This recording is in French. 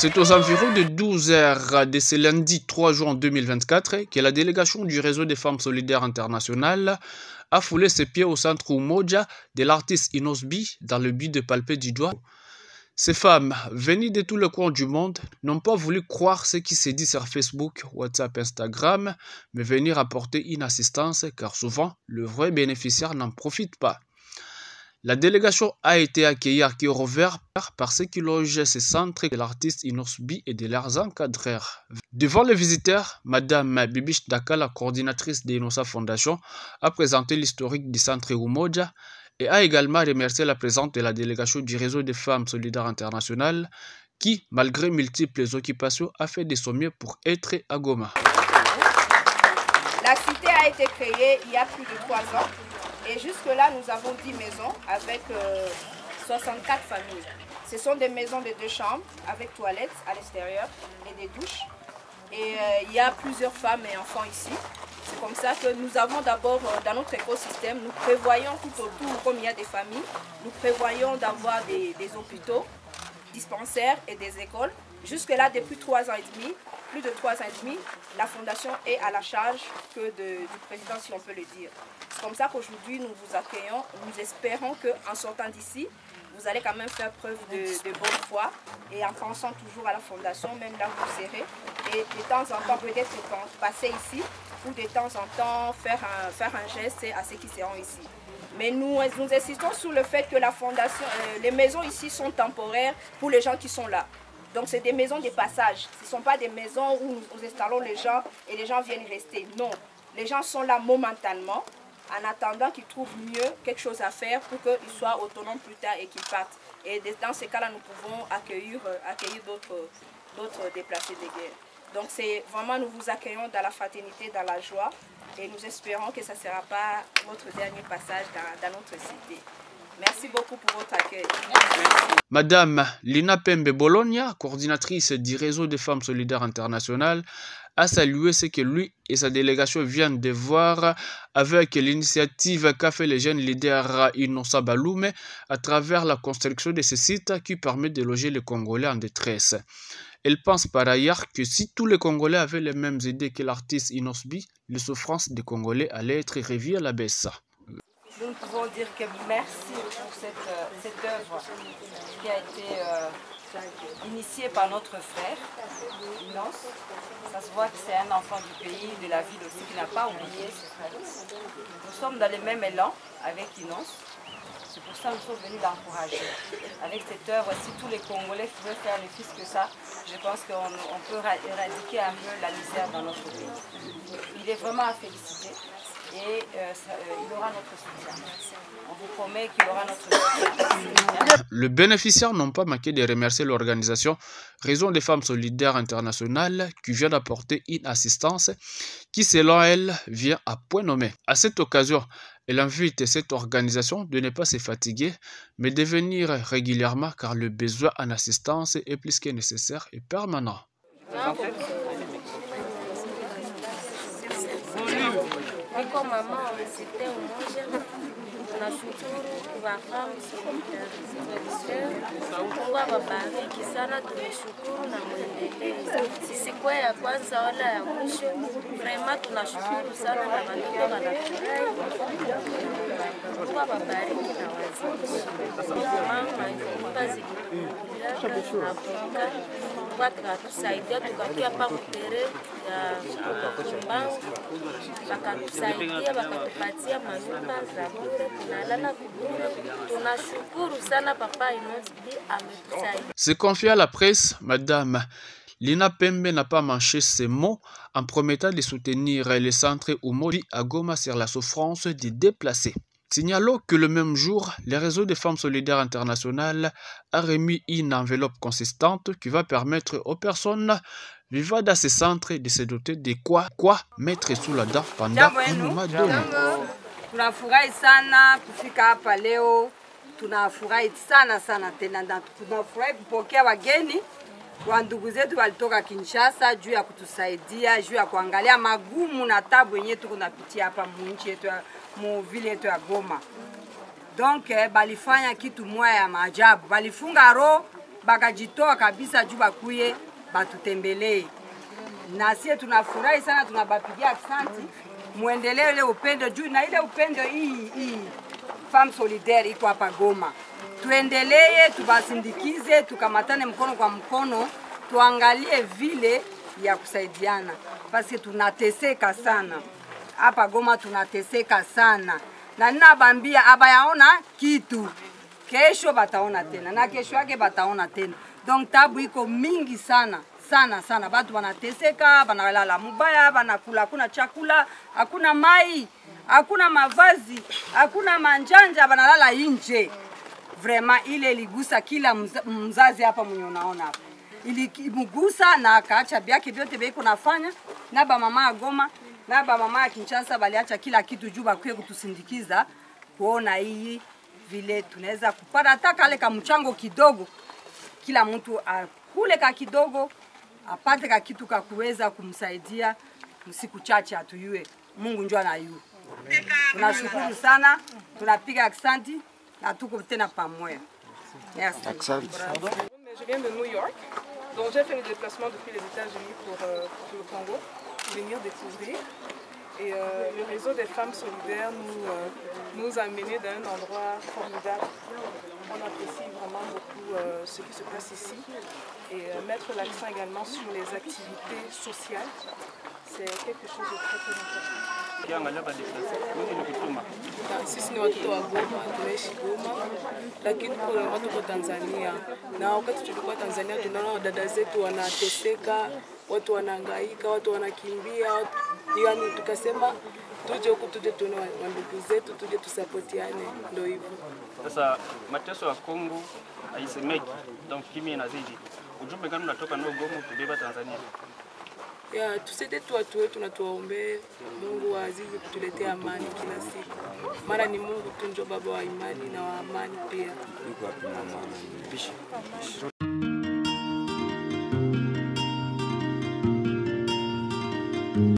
C'est aux environs de 12 heures de ce lundi 3 juin 2024 que la délégation du réseau des femmes solidaires internationales a foulé ses pieds au centre Umoja de l'artiste Inosbi dans le but de palper du doigt. Ces femmes, venues de tous les coins du monde, n'ont pas voulu croire ce qui se dit sur Facebook, WhatsApp, Instagram, mais venir apporter une assistance car souvent, le vrai bénéficiaire n'en profite pas. La délégation a été accueillie à cœur ouvert par ceux qui logent ce centre de l'artiste Inosbi et de leurs encadreurs. Devant les visiteurs, Madame Bibish Daka, la coordinatrice de Inosa Foundation, a présenté l'historique du centre Umoja et a également remercié la présence de la délégation du réseau des femmes solidaires internationales qui, malgré multiples occupations, a fait de son mieux pour être à Goma. La cité a été créée il y a plus de 3 ans. Et jusque-là, nous avons 10 maisons avec 64 familles. Ce sont des maisons de 2 chambres avec toilettes à l'extérieur et des douches. Et il y a plusieurs femmes et enfants ici. C'est comme ça que nous avons d'abord, dans notre écosystème, nous prévoyons tout autour, comme il y a des familles, nous prévoyons d'avoir des hôpitaux, dispensaires et des écoles. Jusque-là, depuis 3 ans et demi, plus de 3 ans et demi, la fondation est à la charge du président, si on peut le dire. C'est comme ça qu'aujourd'hui, nous vous accueillons. Nous espérons qu'en sortant d'ici, vous allez quand même faire preuve de bonne foi et en pensant toujours à la fondation, même là où vous serez. Et de temps en temps, peut-être passer ici ou de temps en temps faire un geste à ceux qui seront ici. Mais nous insistons sur le fait que la fondation, les maisons ici sont temporaires pour les gens qui sont là. Donc c'est des maisons de passage. Ce ne sont pas des maisons où nous installons les gens et les gens viennent rester. Non, les gens sont là momentanément en attendant qu'ils trouvent mieux quelque chose à faire pour qu'ils soient autonomes plus tard et qu'ils partent. Et dans ces cas-là, nous pouvons accueillir d'autres déplacés de guerre. Donc c'est vraiment, nous vous accueillons dans la fraternité, dans la joie et nous espérons que ce ne sera pas votre dernier passage dans notre cité. Merci beaucoup pour votre accueil. Madame Lina Pembe Bologna, coordinatrice du réseau des femmes solidaires internationales, a salué ce que lui et sa délégation viennent de voir avec l'initiative qu'a fait les jeunes leaders Inosa Balume à travers la construction de ce site qui permet de loger les Congolais en détresse. Elle pense par ailleurs que si tous les Congolais avaient les mêmes idées que l'artiste Inosbi, les souffrances des Congolais allaient être revues à la baisse. Nous pouvons dire que merci pour cette œuvre qui a été initiée par notre frère, Inos. Ça se voit que c'est un enfant du pays, de la ville aussi, qui n'a pas oublié ses frères. Nous sommes dans le même élan avec Inos. C'est pour ça que nous sommes venus l'encourager. Avec cette œuvre, si tous les Congolais pouvaient faire les fils que ça, je pense qu'on peut éradiquer un peu la misère dans notre pays. Il est vraiment à féliciter. Et il aura notre soutien. On vous promet qu'il aura notre soutien. Les bénéficiaires n'ont pas manqué de remercier l'organisation Réseau des femmes solidaires internationales qui vient d'apporter une assistance qui, selon elle, vient à point nommé. À cette occasion, elle invite cette organisation de ne pas se fatiguer, mais de venir régulièrement car le besoin en assistance est plus que nécessaire et permanent. Niko mama wa msite Umoja, tunashukuru kuwafahamu Mungu awabariki sana, tunashukuru na mwendelee. Sisi kwa ya kwanza wala ya mwisho, vrema tunashukuru sana na watoto wanafurahi. Mungu awabariki na wazidi. Mama nyumba zilikuwa wakatusaidia tukakia pa kutere ya Kumbangu, wakatusaidia wakatupatia manyumba za bure, tunalala bure. Tunashukuru sana papa Inosbi ametusaidia. Se confiant à la presse, Madame Lina Pembe n'a pas manché ses mots en promettant de soutenir les centres Umoja à Goma sur la souffrance des déplacés. Signalons que le même jour, le réseau des femmes solidaires internationales a remis une enveloppe consistante qui va permettre aux personnes vivant dans ces centres de se doter de quoi mettre sous la dent pendant un moment donné. Tunafurahi sana kufika hapa leo. Tunafurahi sana tena, tunafurahi kupokea wageni wa ndugu zetu walitoka Kinshasa juu ya kutusaidia, juu ya kuangalia magumu na tabu yenyewe tunapitia hapa mwinchi yetu, mu vile yetu ya Goma. Donc balifanya kitu moja ya maajabu, balifunga roho bakajitoa kabisa juu bakuye batutembelee. Na sisi tunafurahi sana, tunabapigia asante. Muendelee ile upendo juu na ile upendo hii Femme Solidaire iko hapa Goma. Tuendelee, tubasindikize, tukamatane mkono kwa mkono, tuangalie vile ya kusaidiana. Basi tunateseka sana. Hapa Goma tunateseka sana. Na ninabambia abayaona kitu. Kesho bataona tena na kesho yake bataona tena. Donc tabu iko mingi sana. Sana batu wanateseka, banalala mubaya, banakula hakuna chakula, hakuna mai, hakuna mavazi, hakuna manjanja, banalala nje. Vraiment ile iligusa kila mzazi hapa mwenye unaona hapa. Ilimgusa na akaacha byake vyote beko nafanya na ba mama ya Goma na ba mama ya Kinshasa baliacha kila kitu juu bakwe kutusindikiza kuona hii vile tunaweza kupata hata kale ka mchango kidogo, kila mtu akule ka kidogo apate ka kitu ka kuweza kumsaidia msiku chache atuyue Mungu njoo anayua. Tunashukuru sana, tunapiga asante na tuko tena pamoja. Merci. Je viens de New York, donc j'ai fait le déplacement depuis les États-Unis pour le Congo, venir découvrir. Et le réseau des femmes solidaires nous a menés dans un endroit formidable. On apprécie vraiment beaucoup ce qui se passe ici et mettre l'accent également sur les activités sociales. C'est quelque chose de très très important. Sisi ni watoto wa Goma, tunaishi Goma, lakini kwa watu kwa Tanzania. Na wakati tulikuwa Tanzania tunaona wadada zetu wanateseka, watu wanahangaika, watu wanakimbia. Yaani tukasema tuje huku tuje tuone ndugu zetu, tuje tusapotiane, ndio hivyo. Sasa mateso ya Kongo haisemeki, donc kimya inazidi. Ujumbe gani unatoka nao Goma kubeba Tanzania? Ya tusete tu watu wetu na tuwaombe Mungu azidi kutuletea amani kila siku. Mara ni Mungu tu ndio baba wa imani na wa amani pia.